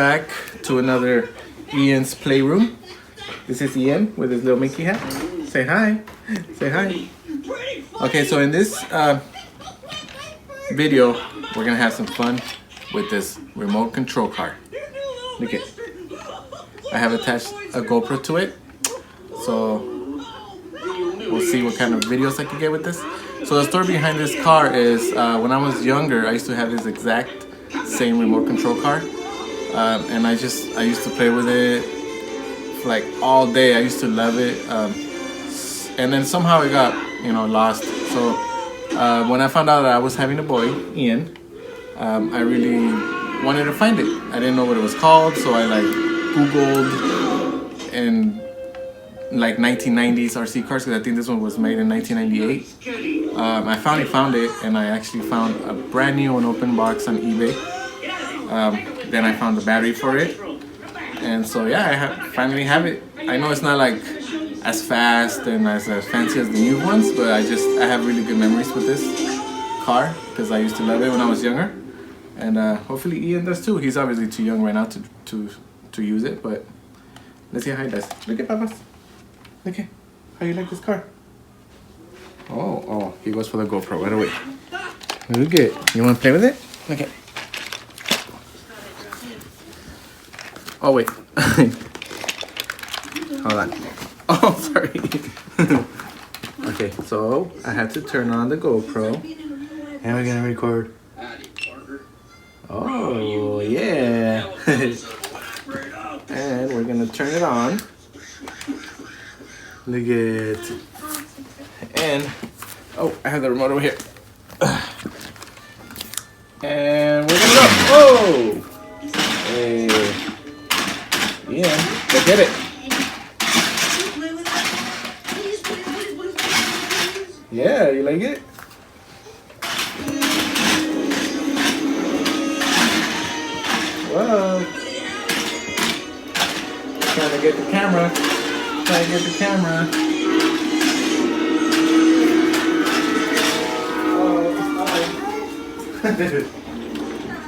back to another Ian's Playroom. This is Ian with his little Mickey hat. Say hi. Say hi. Okay, so in this video, we're gonna have some fun with this remote control car. Look it. I have attached a GoPro to it, so we'll see what kind of videos I can get with this. So the story behind this car is when I was younger, I used to have this exact same remote control car, and I used to play with it like all day. I used to love it, and then somehow it got lost. So when I found out that I was having a boy, Ian, I really wanted to find it. I didn't know what it was called, so I Googled and like 1990s RC cars, because I think this one was made in 1998. I finally found it, and I actually found a brand new and open box on eBay. Then I found the battery for it, and so yeah, I finally have it. I know it's not like as fast and as fancy as the new ones, but I have really good memories with this car because I used to love it when I was younger, and hopefully Ian does too. He's obviously too young right now to use it, but let's see how he does. Look at Papas. Look at how you like this car. Oh, he goes for the GoPro right away. Look at, you want to play with it? Okay. Oh wait. Hold on. Oh, sorry. Okay, so I had to turn on the GoPro, and we're gonna record. Oh yeah. And we're gonna turn it on. Look at, and oh, I have the remote over here. And we're gonna go. Oh, hey, yeah, go get it. Yeah, you like it? Whoa. Trying to get the camera. Trying to get the camera. Oh, hi.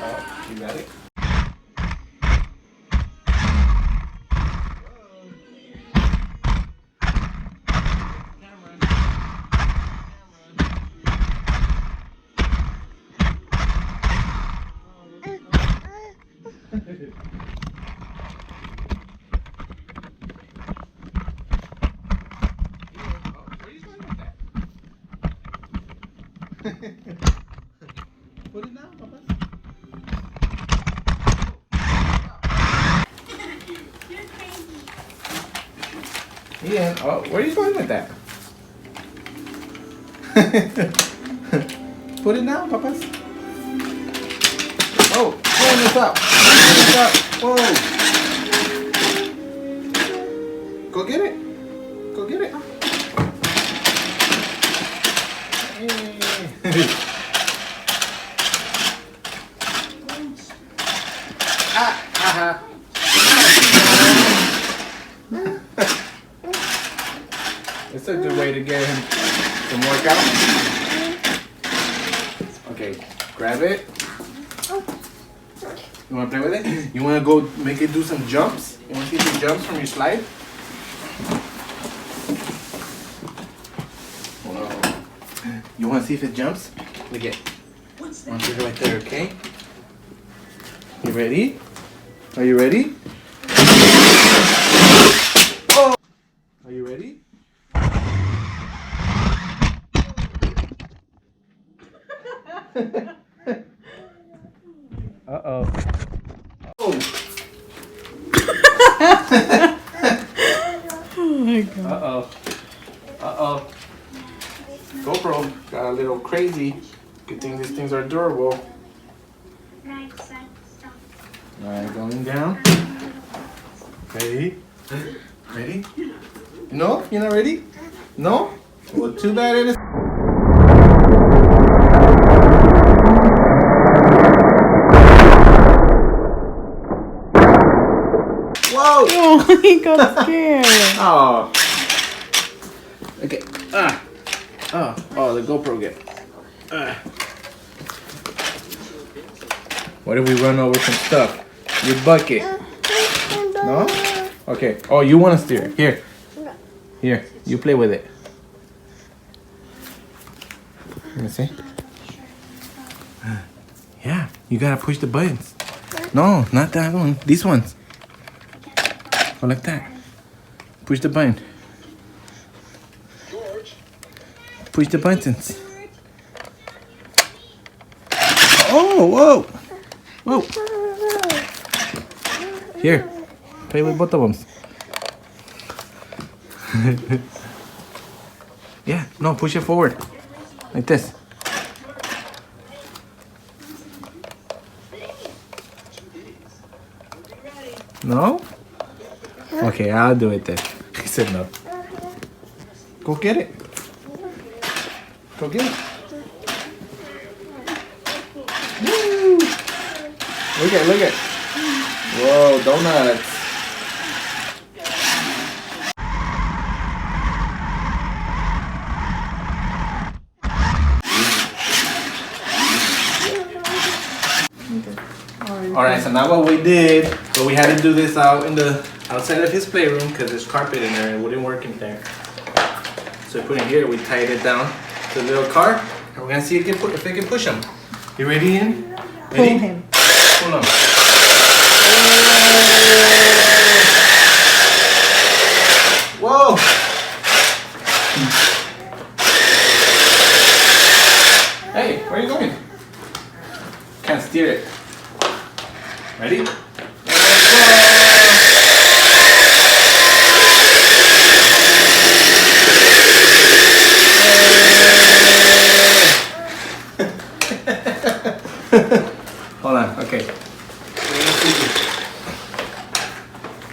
Oh, you got it? Put it down, Papa. Yeah. Oh, where are you going with that? Put it down, Papas. Oh, turn this up. Turn this up. Whoa. Go get it. Go get it. Hey. It's a good way to get him some workout. Okay, grab it. You want to play with it? You want to go make it do some jumps? You want to see some jumps from your slide? Whoa. You want to see if it jumps? Look at it. Want to see it right there, okay? You ready? Are you ready? Oh! Are you ready? Uh-oh. Oh! Oh my God. Uh-oh. Uh-oh. GoPro got a little crazy. Good thing these things are durable. Alright, going down. Ready? Ready? No? You're not ready? No? Well, too bad it is. Whoa! Oh, he got scared. Oh. Okay. Oh, the GoPro again. What if we run over some stuff? You bucket. No? Okay. Oh, you want to steer it. Here. Here. You play with it. Let me see. Yeah. You gotta push the buttons. No, not that one. These ones. Go like that. Push the button. Push the buttons. Oh, whoa. Whoa. Here. Play with both of them. Yeah, no, push it forward. Like this. No? Okay, I'll do it then. He said no. Go get it. Go get it. Woo! Look at. Whoa, donuts. Alright, so now what we did, so we had to do this out in the outside of his playroom because there's carpet in there and it wouldn't work in there. So we put it here, we tied it down to the little car, and we're gonna see if it can push him. You ready, Ian? Ready? Pull him. Pull him. Whoa! Hey, where are you going? Can't steer it. Ready? Hold on, okay.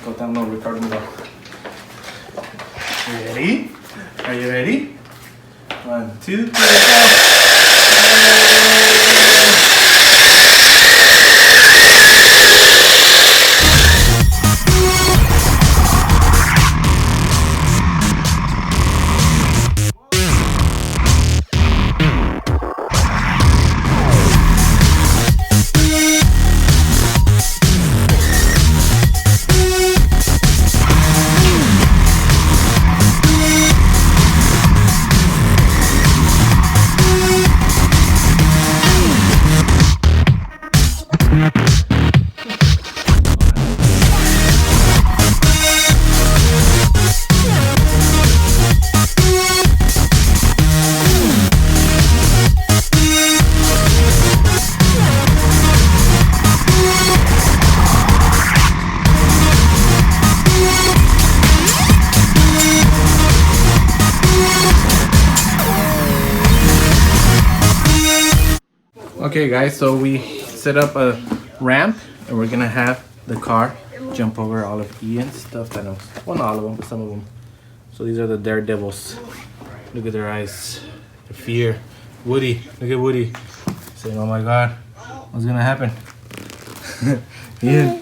Go down low, Ricardo. Ready? Are you ready? 1, 2, 3, go. Okay guys, so we set up a ramp and we're gonna have the car jump over all of Ian's stuff. Well, not all of them, but some of them. So these are the daredevils. Look at their eyes, the fear. Woody, look at Woody. Saying, oh my God, what's gonna happen? Yeah,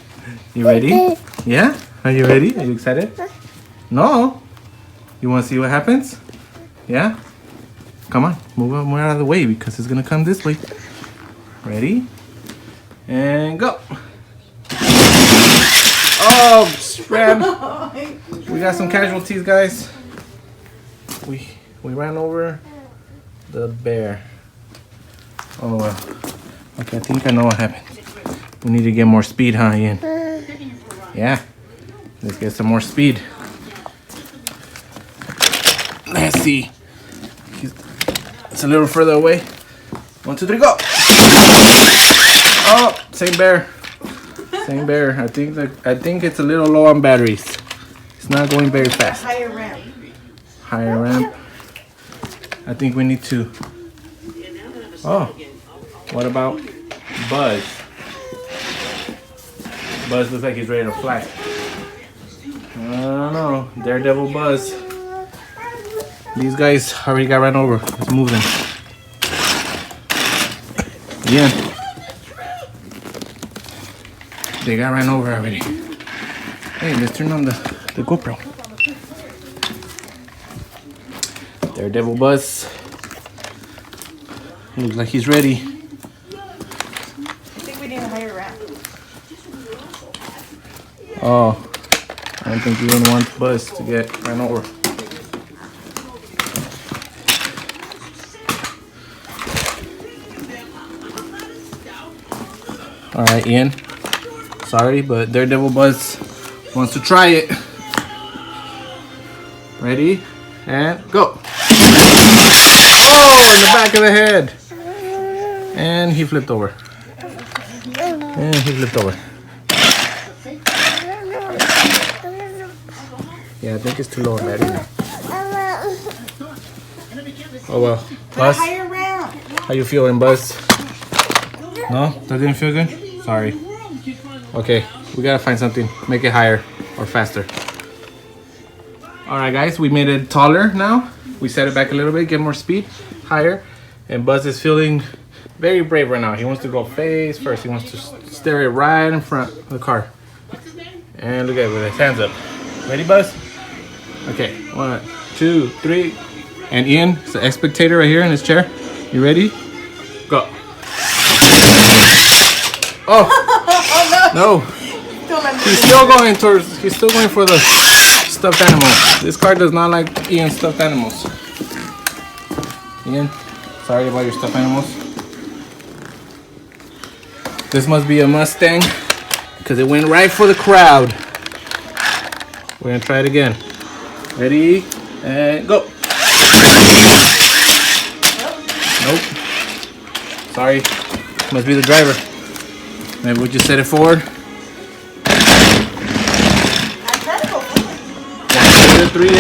you ready? Yeah, are you ready? Are you excited? No? You wanna see what happens? Yeah? Come on, move out of the way because it's gonna come this way. Ready? And go. Oh, ran. We got some casualties, guys. We ran over the bear. Oh well. Okay, I think I know what happened. We need to get more speed, huh, Ian? Yeah. Let's get some more speed. Let's see. It's a little further away. 1, 2, 3, go. Oh, same bear. Same bear. I think it's a little low on batteries. It's not going very fast. Higher ramp. Higher ramp. I think we need to. Oh, what about Buzz? Buzz looks like he's ready to fly. I don't know. Daredevil Buzz. These guys already got run over. Let's move them. Yeah. They got ran over already. Hey, let's turn on the GoPro. Daredevil Buzz. Looks like he's ready. I think we need a higher ramp. Oh, I don't think Ian wants Buzz to get ran over. Alright, Ian. Sorry, but Daredevil Buzz wants to try it. Ready? And go. Oh, in the back of the head. And he flipped over. And he flipped over. Yeah, I think it's too low in battery now. Oh well. Buzz, how you feeling, Buzz? No? That didn't feel good? Sorry. Okay, we gotta find something. Make it higher or faster. Alright guys, we made it taller now. We set it back a little bit, get more speed, higher. And Buzz is feeling very brave right now. He wants to go face first. He wants to stare it right in front of the car. And look at it with his hands up. Ready, Buzz? Okay, 1, 2, 3. And Ian is the spectator right here in his chair. You ready? Go. Oh! No! He's still going for the stuffed animal. This car does not like Ian's stuffed animals. Ian, sorry about your stuffed animals. This must be a Mustang because it went right for the crowd. We're gonna try it again. Ready? And go. Nope. Sorry. Must be the driver. Maybe we just set it forward. 1, 2, 3, and...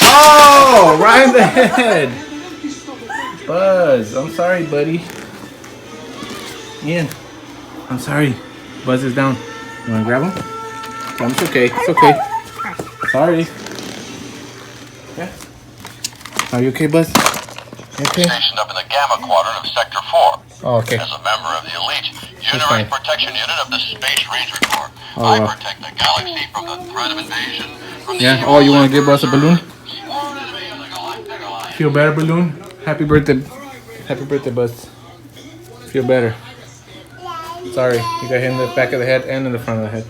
Oh, right in the head. Buzz, I'm sorry, buddy. Ian, I'm sorry. Buzz is down. You wanna grab him? It's okay. It's okay. Sorry. Yeah. Are you okay, Buzz? You okay? Stationed up in the Gamma Quadrant of Sector 4. Oh, okay. As a member of the elite Unit Protection Unit of the Space Ranger Corps, Oh, I protect the galaxy from the threat of invasion. Yeah. Oh, you want to give Buzz a balloon? Feel better, balloon? Happy birthday. Happy birthday, Buzz. Feel better. Sorry, you got hit in the back of the head and in the front of the head.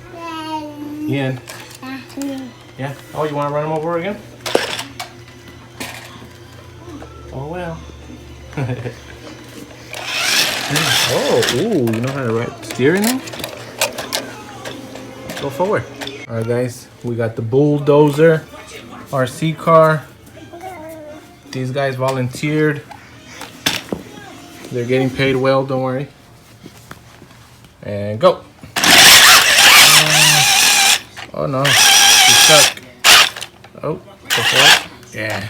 Ian. Yeah? Oh, you want to run him over again? Oh, well. Oh, ooh, you know how to ride steering now? Go forward. Alright, guys, we got the Bulldozer RC car. These guys volunteered. They're getting paid well, don't worry. And go. Oh no, he's stuck. Oh, go for it. Yeah.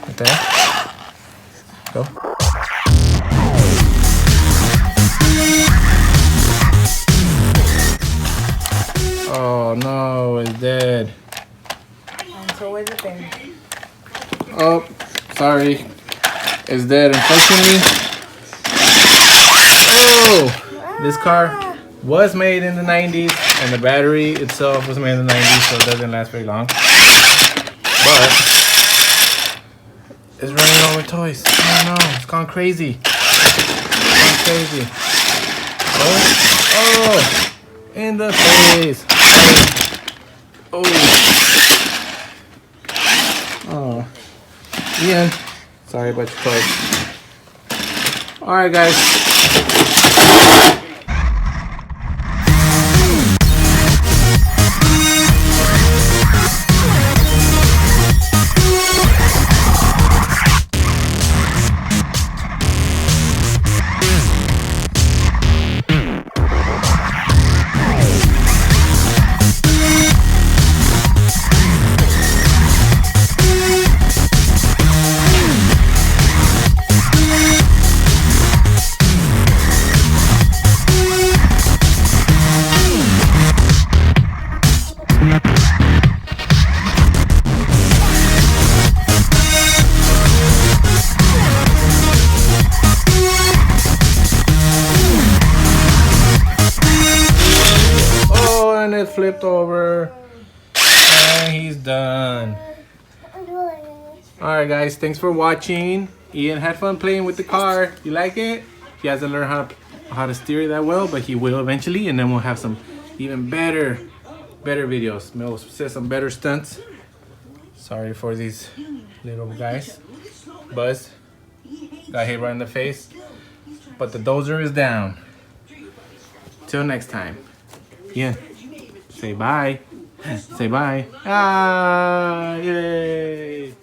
Right there. Go. Oh no, it's dead. So is it then? Oh, sorry. It's dead, unfortunately. Oh, this car was made in the 90s, and the battery itself was made in the 90s, so it doesn't last very long. But it's running over toys. Oh no, it's gone crazy. It's gone crazy. Oh, in the face. Oh. Oh. Ian, sorry about your toys. Alright, guys. And he's done. Alright guys, thanks for watching. Ian had fun playing with the car. You like it? He hasn't learned how to steer it that well, but he will eventually, and then we'll have some even better videos. We'll set some better stunts. Sorry for these little guys. Buzz got hit right in the face, but the dozer is down. Till next time. Ian, say bye. Say bye. Ah, yay.